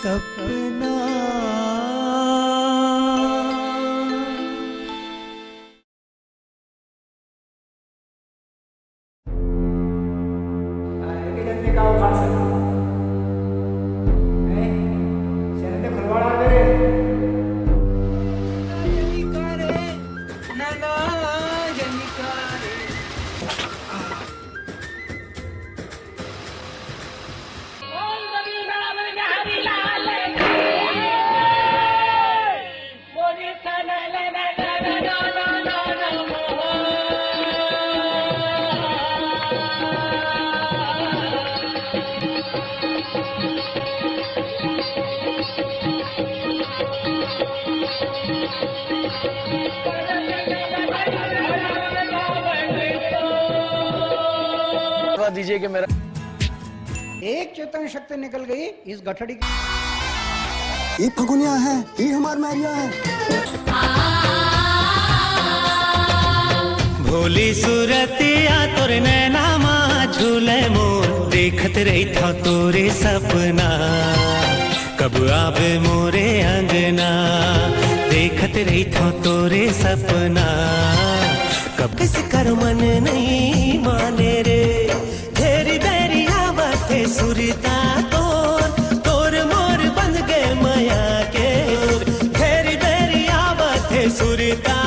सपना। दीजिए कि मेरा एक चेतन शक्ति निकल गई इस गठड़ी की। ये फगुनिया है, ये हमार मैरिया है। भोली सूरतिया तोर नैना माँ झूले मोर, देखत रही था तोरे सपना, कब आवे मोरे अंगना। देखत रही था तोरे सपना, कब किस कर मन नहीं माने रे। घेरी बेरी आवते सुरता तोर मोर बंध गए माया के। घेरी बेरी आवते सुरता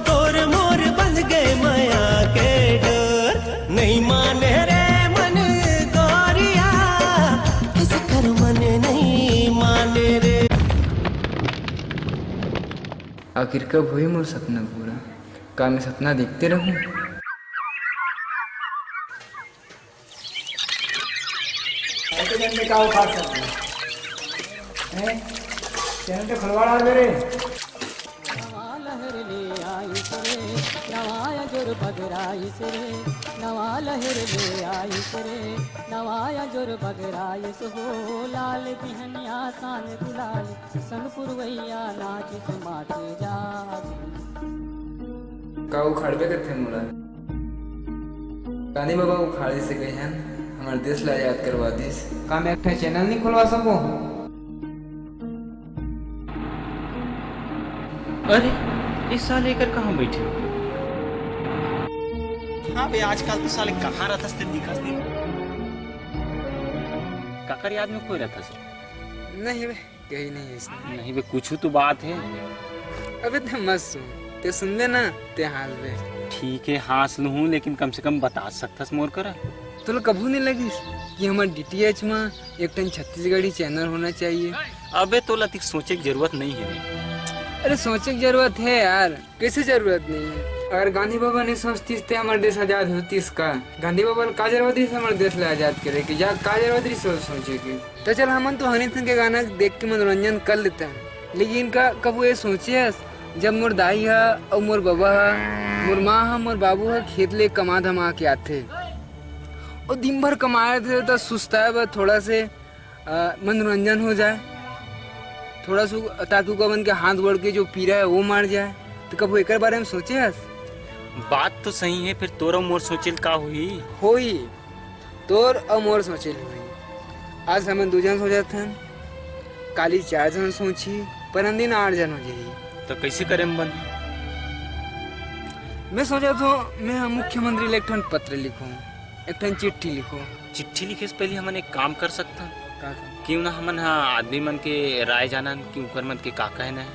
तोर मोर बंध गए माया के। डर नहीं माने रे मन गोरिया, किस कर मन नहीं माने रे। आखिर कब हुई मोर सपना पूरा? का मैं सपना देखते रहूं? क्या उखाड़ सकते हैं? चैनल पे खुलवाड़ा मेरे। नवा लहर ले आई सरे, नवाया जोर बगराई सरे। नवा लहर ले आई सरे, नवाया जोर बगराई सो। लाल बिहनिया सान गुलाल, संग पुरवैया नाच से माथे जा। का उखाड़बे करते मोला? गांधी बाबा उखाड़ी से गए हैं, हमारे देश ला याद करवा दीस। का मैं एक चैनल नहीं खुलवा सकूं? अरे इस साल लेकर कहाँ बैठे? हाँ बे, आजकल तो साले कहाँ रहता से दिखा नहीं। काकर याद में कोई रहता से? नहीं बे, कहीं नहीं है इसमें। नहीं बे, कुछ तो बात है। अबे ते मत सुन, ते सुन ले ना ते हाल बे। ठीक है हास लूँ, लेकिन कम से कम बता सकता मोर कर। तो कभू नहीं लगी कि हमारे डीटीएच में एक टन छत्तीसगढ़ी चैनल होना चाहिए? अबे तो लतिक सोचे की जरूरत नहीं है। अरे सोचे की जरूरत है यार, कैसे जरूरत नहीं है? अगर गांधी बाबा ने सोचती थे हमारे देश आजाद होती इसका, गांधी बाबा का जरूरत है हमारे देश ला आजाद करे कि या का जरूरत है सोचे की? तो चल हम तो हनी सिंह के गाना देख के मनोरंजन कर लेते हैं, लेकिन इनका कब ये सोचे जब मोर दाई है और मोर बाबा है, मोर माँ है, मोर बाबू है, खेत ले कमा धमा के आते और दिन भर कमाए थे तो सुस्ताए थोड़ा से मनोरंजन हो जाए, थोड़ा सा ताकू का बन के हाथ बढ़ के जो पीरा है वो मार जाए। तो कब एक बारे में सोचे हस? बात तो सही है, फिर तोर मोर सोचेल का हुई तोर और मोर सोचेल हुई। आज हमें 2 जन सोचा था, काली 4 जन सोची, पर दिन 8 जन हो जाएगी। तो कैसे करें बंद? मैं सोचा तो मैं मुख्यमंत्री ले एक पत्र लिखूं, एक चिट्ठी लिखूं। चिट्ठी लिखे से पहले हमन एक काम कर सकता क्यों ना हमन आदमी मन के राय जाना कि ऊपर मन के का कहना है।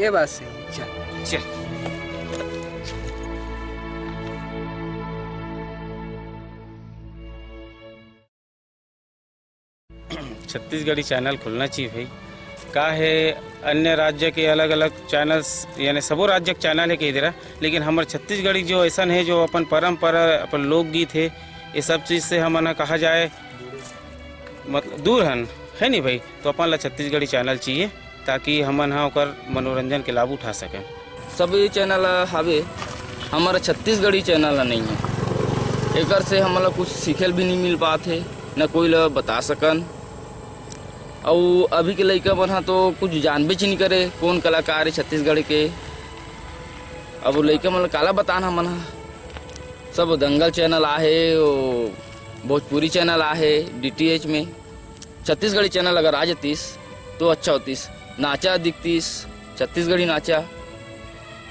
ये बात सही। चल चल छत्तीसगढ़ी चैनल खुलना चाहिए भाई। का है अन्य राज्य के अलग अलग चैनल्स, यानी सबो राज्य के चैनल है कही दे रहा, लेकिन हमारे छत्तीसगढ़ी जो ऐसा है जो अपन परंपरा अपन लोकगीत है ये सब चीज़ से हमन कहा जाए मतलब दूर है नहीं भाई। तो अपन ला छत्तीसगढ़ी चैनल चाहिए ताकि हमन ओकर मनोरंजन के लाभ उठा सकें। सब ये चैनल हवे, हमारा छत्तीसगढ़ी चैनल नहीं है। एक से हमारा कुछ सीखे भी नहीं मिल पाते, न कोई ला बता सकन। और अभी के लड़का मन तो कुछ जानबे नहीं करे कौन कलाकार है छत्तीसगढ़ के। अब लड़का मन काला बताना मन सब दंगल चैनल आहे, भोजपुरी चैनल आहे डीटीएच में, छत्तीसगढ़ी चैनल अगर आ जातीस तो अच्छा होतीस। नाचा दिखतीस, छत्तीसगढ़ी नाचा,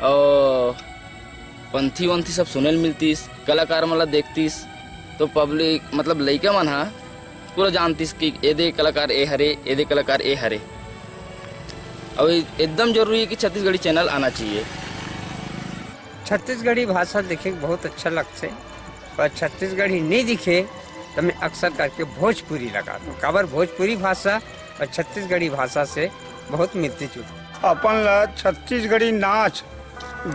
और पंथी वंथी सब सुनल मिलतीस, कलाकार मतलब देखतीस, तो पब्लिक मतलब लइका मन हा पूरा जानतीस कि एदे कलाकार ए हरे, एदे कलाकार ए हरे। और एकदम जरूरी है कि छत्तीसगढ़ी चैनल आना चाहिए। छत्तीसगढ़ी भाषा देखे बहुत अच्छा लगते, पर छत्तीसगढ़ी नहीं दिखे तो मैं अक्सर करके भोजपुरी लगाता हूँ। काबर भोजपुरी भाषा और छत्तीसगढ़ी भाषा से बहुत मिलती जुलती। अपन ला छत्तीसगढ़ी नाच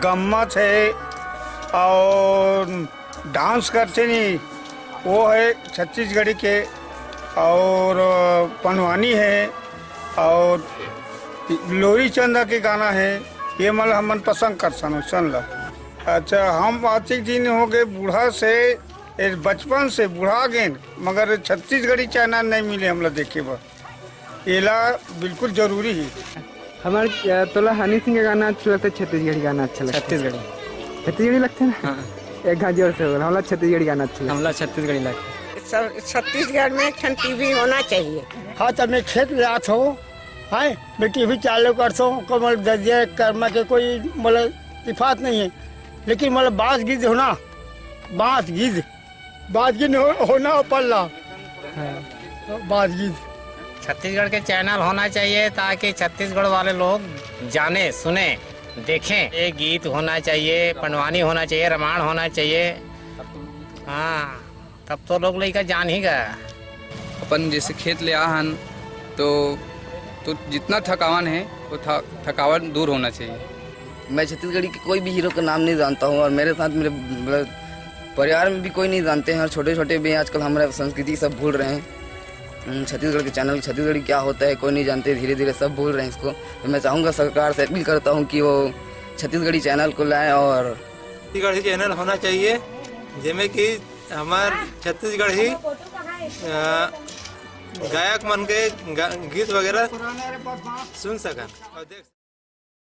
गम्मत है और डांस करते नहीं, वो है छत्तीसगढ़ी के, और पनवानी है और लोरी चंदा के गाना है, ये मतलब हम पसंद कर सुन ला। अच्छा, हम आतिक दिन हो गए बूढ़ा से, बचपन से बूढ़ा गए, मगर छत्तीसगढ़ी चैनल नहीं मिले हम लोग देखे बा, एला बिल्कुल जरूरी है। हमारे तोला हनी सिंह का गाना अच्छा लगता है, छत्तीसगढ़ी गाना अच्छा लगता है। छत्तीसगढ़ी लगता है ना। एक हाथ जोर से बोल, हमला छत्तीसगढ़ी गाना अच्छा लगता है। हमला छत्तीसगढ़ी लगता है। छत्तीसगढ़ में एक टीवी होना चाहिए। हाँ, तो मैं खेत में जात हो, है मैं टीवी चालू करता हूँ, कमल दर्जे कर्म के कोई मतलब इफात नहीं है, लेकिन मतलब बात गीत होना, बात गीत होना पल्ला, बात गीत। छत्तीसगढ़ के चैनल होना चाहिए ताकि छत्तीसगढ़ वाले लोग जाने, सुने, देखें। ये गीत होना चाहिए, पंडवानी होना चाहिए, रामायण होना चाहिए। हाँ, तब तो लोग लइका जान ही गया। अपन जैसे खेत ले आहन तो जितना थकावन है वो थकावट दूर होना चाहिए। मैं छत्तीसगढ़ी के कोई भी हीरो का नाम नहीं जानता हूँ, और मेरे साथ मेरे मतलब परिवार में भी कोई नहीं जानते हैं, और छोटे छोटे भी आजकल हमारे संस्कृति सब भूल रहे हैं। छत्तीसगढ़ के चैनल, छत्तीसगढ़ी क्या होता है कोई नहीं जानते, धीरे धीरे सब भूल रहे हैं इसको। तो मैं चाहूँगा, सरकार से अपील करता हूँ कि वो छत्तीसगढ़ी चैनल को लाएँ। और छत्तीसगढ़ी चैनल होना चाहिए जिसमें कि हमार छत्तीसगढ़ी गायक मन के गीत वगैरह सुन सकन और देख